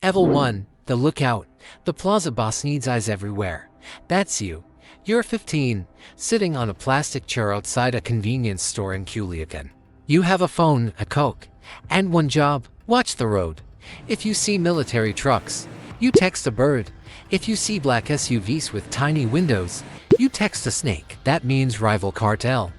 Level 1, the lookout. The plaza boss needs eyes everywhere. That's you. You're 15, sitting on a plastic chair outside a convenience store in Culiacan. You have a phone, a Coke, and one job: watch the road. If you see military trucks, you text a bird. If you see black SUVs with tiny windows, you text a snake. That means rival cartel.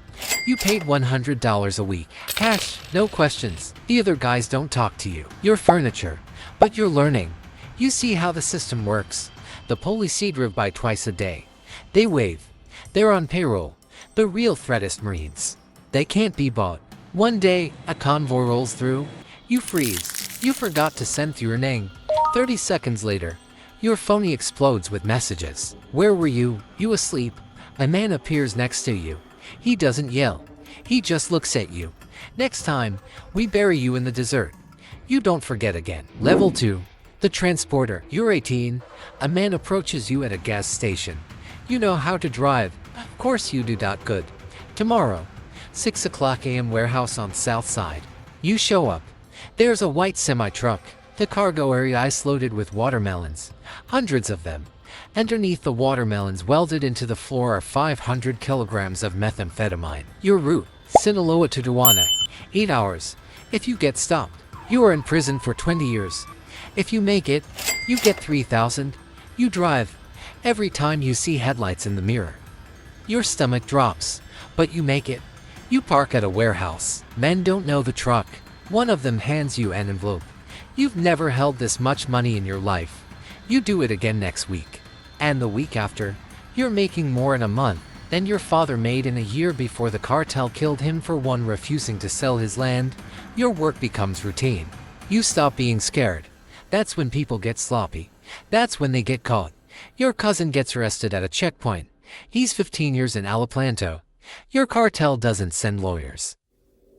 You paid $100 a week. Cash, no questions. The other guys don't talk to you. You're furniture, but you're learning. You see how the system works. The police drive by twice a day. They wave. They're on payroll. The real threat is Marines. They can't be bought. One day, a convoy rolls through. You freeze. You forgot to send your name. 30 seconds later, your phone explodes with messages. Where were you? You asleep? A man appears next to you. He doesn't yell. He just looks at you. Next time, we bury you in the desert. You don't forget again. Level 2. The transporter. You're 18. A man approaches you at a gas station. You know how to drive. Of course you do. Good. Tomorrow, 6 o'clock a.m. warehouse on south side. You show up. There's a white semi-truck. The cargo area is loaded with watermelons. Hundreds of them. Underneath the watermelons welded into the floor are 500 kilograms of methamphetamine. Your route, Sinaloa to Tijuana, 8 hours. If you get stopped, you are in prison for 20 years. If you make it, you get 3,000. You drive. Every time you see headlights in the mirror, your stomach drops, but you make it. You park at a warehouse. Men don't know the truck. One of them hands you an envelope. You've never held this much money in your life. You do it again next week. And the week after, you're making more in a month than your father made in a year before the cartel killed him for refusing to sell his land. Your work becomes routine. You stop being scared. That's when people get sloppy. That's when they get caught. Your cousin gets arrested at a checkpoint. He's 15 years in Alaplanto. Your cartel doesn't send lawyers.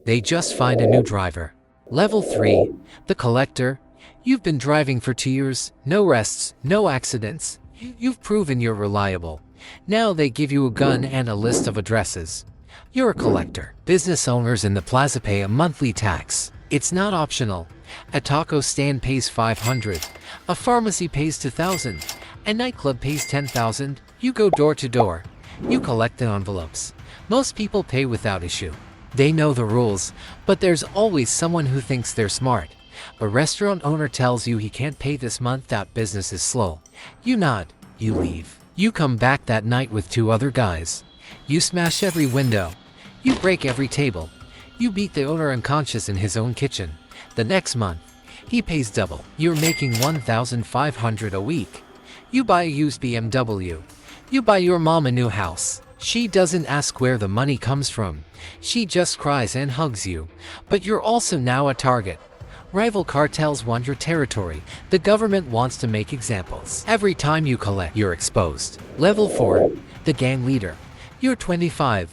They just find a new driver. Level 3, the collector. You've been driving for 2 years, no arrests, no accidents. You've proven you're reliable. Now they give you a gun and a list of addresses. You're a collector. Business owners in the plaza pay a monthly tax. It's not optional. A taco stand pays $500. A pharmacy pays $2,000. A nightclub pays $10,000. You go door to door. You collect the envelopes. Most people pay without issue. They know the rules, but there's always someone who thinks they're smart. A restaurant owner tells you he can't pay this month. That business is slow. You nod. You leave. You come back that night with 2 other guys. You smash every window. You break every table. You beat the owner unconscious in his own kitchen. The next month, he pays double. You're making $1,500 a week. You buy a used BMW. You buy your mom a new house. She doesn't ask where the money comes from. She just cries and hugs you. But you're also now a target. Rival cartels want your territory. The government wants to make examples. Every time you collect, you're exposed. Level 4, the gang leader. You're 25.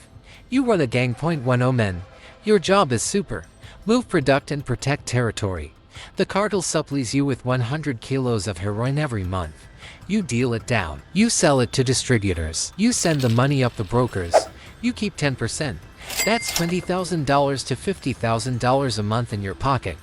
You run a gang. .10 men. Your job is super. Move product and protect territory. The cartel supplies you with 100 kilos of heroin every month. You deal it down. You sell it to distributors. You send the money up the brokers. You keep 10%. That's $20,000 to $50,000 a month in your pocket.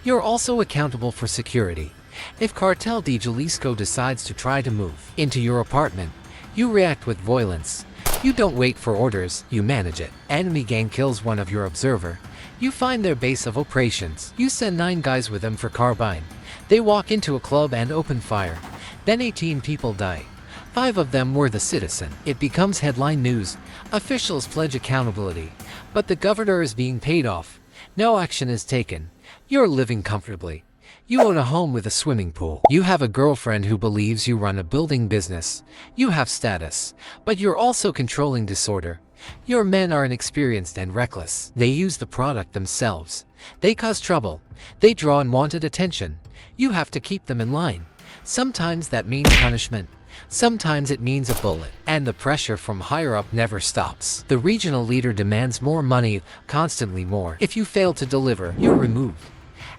You're also accountable for security. If Cartel de Jalisco decides to try to move into your apartment, you react with violence. You don't wait for orders, you manage it. Enemy gang kills one of your observer. You find their base of operations. You send 9 guys with them for carbine. They walk into a club and open fire. Then 18 people die. 5 of them were the citizen. It becomes headline news. Officials pledge accountability. But the governor is being paid off. No action is taken. You're living comfortably. You own a home with a swimming pool. You have a girlfriend who believes you run a building business. You have status. But you're also controlling disorder. Your men are inexperienced and reckless. They use the product themselves. They cause trouble. They draw unwanted attention. You have to keep them in line. Sometimes that means punishment. Sometimes it means a bullet. And the pressure from higher up never stops. The regional leader demands more money, constantly more. If you fail to deliver, you're removed.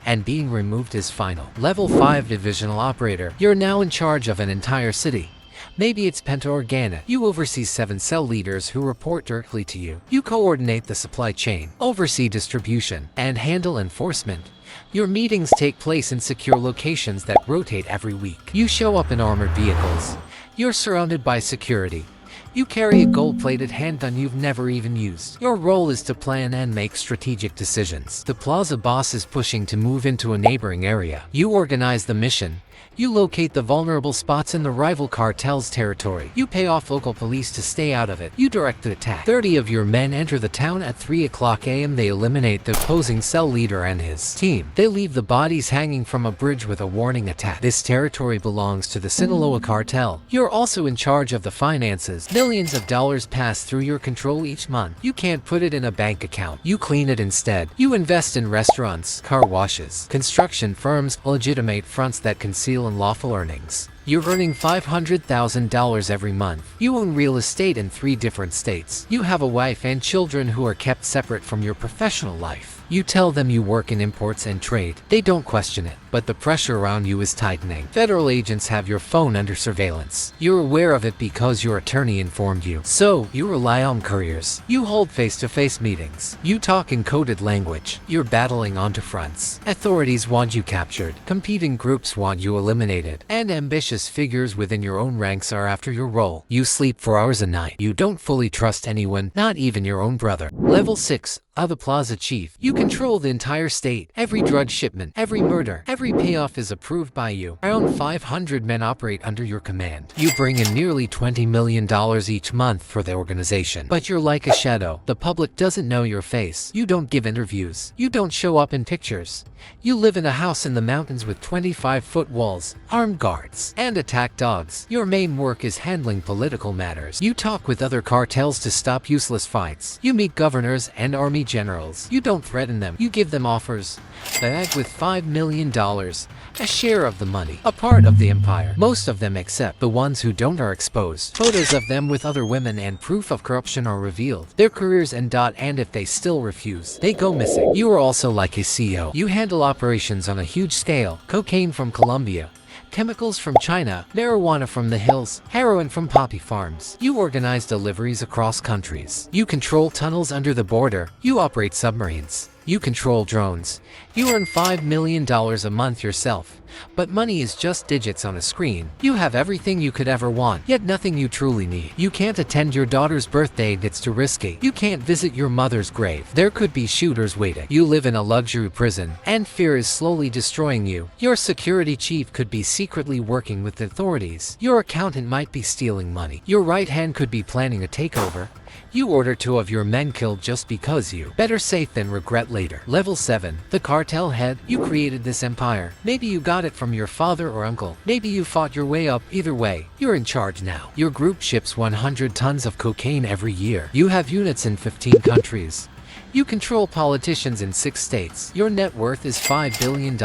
And being removed is final. Level 5 divisional operator. You're now in charge of an entire city. Maybe it's Penta Organa. You oversee 7 cell leaders who report directly to you. You coordinate the supply chain, oversee distribution, and handle enforcement. Your meetings take place in secure locations that rotate every week. You show up in armored vehicles. You're surrounded by security. You carry a gold-plated handgun you've never even used. Your role is to plan and make strategic decisions. The plaza boss is pushing to move into a neighboring area. You organize the mission. You locate the vulnerable spots in the rival cartel's territory. You pay off local police to stay out of it. You direct the attack. 30 of your men enter the town at 3 a.m. They eliminate the opposing cell leader and his team. They leave the bodies hanging from a bridge with a warning attack. This territory belongs to the Sinaloa cartel. You're also in charge of the finances. Millions of dollars pass through your control each month. You can't put it in a bank account. You clean it instead. You invest in restaurants, car washes, construction firms, legitimate fronts that conceal unlawful earnings. You're earning $500,000 every month. You own real estate in 3 different states. You have a wife and children who are kept separate from your professional life. You tell them you work in imports and trade. They don't question it, but the pressure around you is tightening. Federal agents have your phone under surveillance. You're aware of it because your attorney informed you. So, you rely on couriers. You hold face-to-face meetings. You talk in coded language. You're battling onto fronts. Authorities want you captured. Competing groups want you eliminated. And ambitious figures within your own ranks are after your role. You sleep for hours a night. You don't fully trust anyone, not even your own brother. Level 6. The Plaza Chief. You control the entire state. Every drug shipment, every murder, every payoff is approved by you. Around 500 men operate under your command. You bring in nearly $20 million each month for the organization. But you're like a shadow. The public doesn't know your face. You don't give interviews. You don't show up in pictures. You live in a house in the mountains with 25-foot walls, armed guards, and attack dogs. Your main work is handling political matters. You talk with other cartels to stop useless fights. You meet governors and army generals. You don't threaten them. You give them offers. Bag with $5 million, a share of the money, a part of the empire. Most of them accept. The ones who don't are exposed. Photos of them with other women and proof of corruption are revealed. Their careers end, and if they still refuse, they go missing. You are also like a CEO. You handle operations on a huge scale. Cocaine from Colombia, chemicals from China, marijuana from the hills, heroin from poppy farms. You organize deliveries across countries. You control tunnels under the border. You operate submarines. You control drones. You earn $5 million a month yourself. But money is just digits on a screen. You have everything you could ever want, yet nothing you truly need. You can't attend your daughter's birthday, it's too risky. You can't visit your mother's grave. There could be shooters waiting. You live in a luxury prison, and fear is slowly destroying you. Your security chief could be secretly working with the authorities. Your accountant might be stealing money. Your right hand could be planning a takeover. You order 2 of your men killed just because you. Better safe than regret later. Level 7. The cartel head. You created this empire. Maybe you got it from your father or uncle. Maybe you fought your way up. Either way, you're in charge now. Your group ships 100 tons of cocaine every year. You have units in 15 countries. You control politicians in 6 states. Your net worth is $5 billion,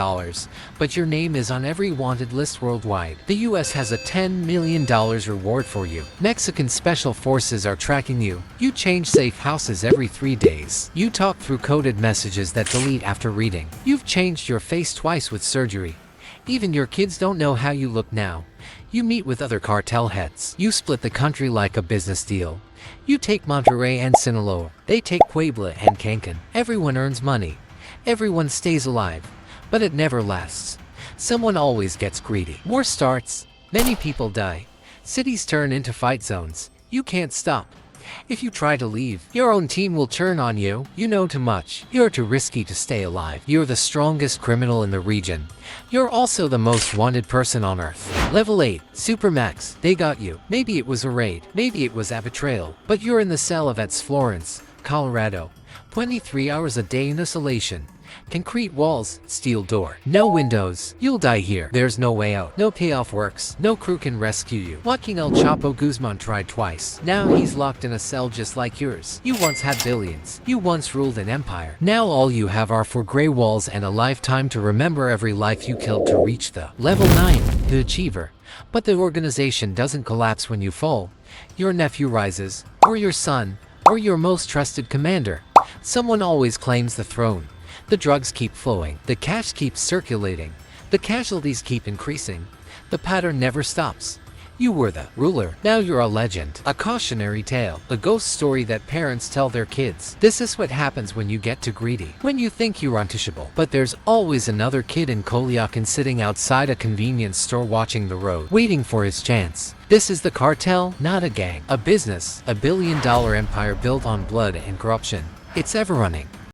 but your name is on every wanted list worldwide. The US has a $10 million reward for you. Mexican special forces are tracking you. You change safe houses every 3 days. You talk through coded messages that delete after reading. You've changed your face twice with surgery. Even your kids don't know how you look now. You meet with other cartel heads. You split the country like a business deal. You take Monterrey and Sinaloa. They take Puebla and Cancun. Everyone earns money. Everyone stays alive. But it never lasts. Someone always gets greedy. War starts. Many people die. Cities turn into fight zones. You can't stop. If you try to leave, your own team will turn on you. You know too much. You're too risky to stay alive. You're the strongest criminal in the region. You're also the most wanted person on Earth. Level 8. Supermax. They got you. Maybe it was a raid. Maybe it was a betrayal. But you're in the cell of Florence, Colorado. 23 hours a day in isolation. Concrete walls, steel door, no windows. You'll die here. There's no way out. No payoff works. No crew can rescue you. Joaquin El Chapo Guzman tried twice. Now he's locked in a cell just like yours. You once had billions. You once ruled an empire. Now all you have are 4 gray walls and a lifetime to remember every life you killed to reach the Level 9, the Achiever. But the organization doesn't collapse when you fall. Your nephew rises, or your son, or your most trusted commander. Someone always claims the throne. The drugs keep flowing. The cash keeps circulating. The casualties keep increasing. The pattern never stops. You were the ruler, now you're a legend. A cautionary tale, a ghost story that parents tell their kids. This is what happens when you get too greedy, when you think you're untouchable. But there's always another kid in Culiacan sitting outside a convenience store watching the road, waiting for his chance. This is the cartel, not a gang, a business, a billion-dollar empire built on blood and corruption. It's ever running.